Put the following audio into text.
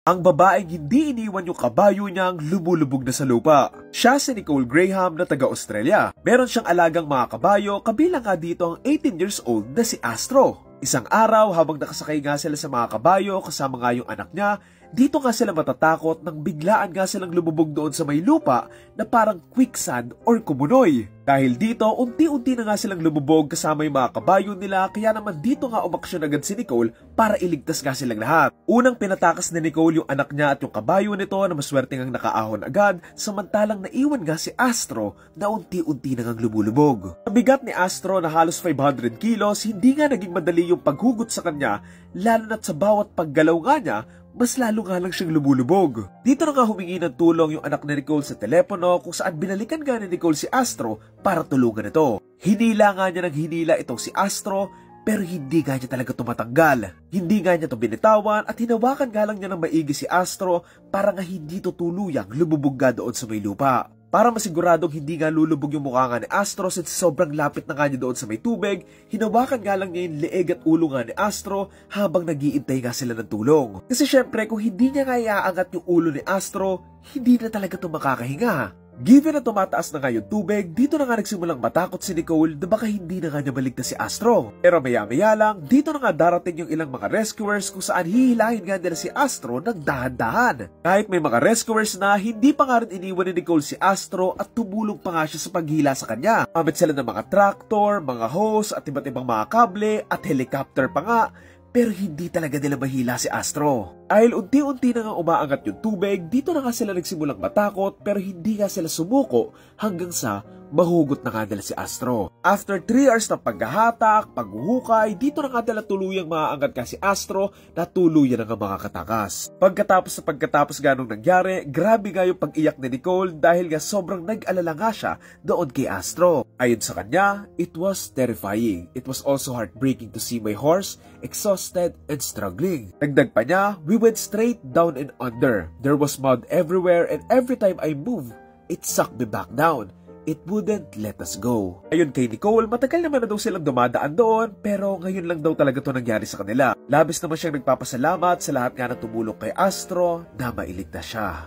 Ang babaeng hindi iniwan yung kabayo niyang lumulubog na sa lupa. Siya si Nicole Graham na taga-Australia. Meron siyang alagang mga kabayo, kabilang nga dito ang 18 years old na si Astro. Isang araw habang nakasakay nga sila sa mga kabayo kasama nga yung anak niya, dito nga sila matatakot nang biglaan nga silang lumubog doon sa may lupa na parang quicksand or kumunoy. Dahil dito, unti-unti na nga silang lumubog kasama yung mga kabayo nila, kaya naman dito nga umaksyon agad si Nicole para iligtas nga silang lahat. Unang pinatakas ni Nicole yung anak niya at yung kabayo nito na maswerte ngang nakaahon agad, samantalang naiwan nga si Astro na unti-unti na ngang lumulubog. Ang bigat ni Astro na halos 500 kilos, hindi nga naging madali yung paghugot sa kanya, lalo na't sa bawat paggalaw nga niya, mas lalo nga lang siyang lumulubog. Dito na nga humingi ng tulong yung anak ni Nicole sa telepono kung saan binalikan nga ni Nicole si Astro para tulungan ito. Hinila nga niya ng hinila itong si Astro pero hindi nga niya talaga tumatanggal. Hindi nga niya ito binitawan at hinawakan nga lang niya ng maigi si Astro para nga hindi ito tuluyang lumubog nga doon sa may lupa. Para masiguradong hindi nga lulubog yung mukha nga ni Astro since sobrang lapit na nga niya doon sa may tubig, hinawakan nga lang niya yung leeg at ulo nga ni Astro habang nag-iintay nga sila ng tulong. Kasi syempre kung hindi niya nga iaangat yung ulo ni Astro, hindi na talaga ito makakahinga. Given na tumataas na nga yung tubig, dito na nga nagsimulang matakot si Nicole na baka hindi na nga niya maligtas si Astro. Pero maya-maya lang, dito na nga darating yung ilang mga rescuers kung saan hihilahin nga nila si Astro ng dahan-dahan. Kahit may mga rescuers na, hindi pa nga rin iniwan ni Nicole si Astro at tumulong pa nga siya sa paghila sa kanya. Gamit sila ng mga tractor, mga hose at iba't ibang mga kable at helicopter pa nga. Pero hindi talaga nila mahila si Astro. Dahil unti-unti na nga umaangat yung tubig, dito na nga sila nagsimulang matakot pero hindi nga sila sumuko hanggang sa mahugot na nga nila si Astro. After 3 hours ng paghahatak, paghuhukay, dito na nga nila tuluyang maaangat ka si Astro na tuluyan na nga makakatakas. Pagkatapos ganong nangyari, grabe nga yung pag-iyak ni Nicole dahil nga sobrang nag-alala nga siya doon kay Astro. Ayon sa kanya, it was terrifying. It was also heartbreaking to see my horse exhausted and struggling. Dagdag pa niya, we went straight down and under. There was mud everywhere and every time I moved, it sucked me back down. It wouldn't let us go. Ayon kay Nicole, matagal naman na daw silang dumadaan doon pero ngayon lang daw talaga ito nangyari sa kanila. Labis naman siyang nagpapasalamat sa lahat nga ng tumulong kay Astro na mailigtas siya.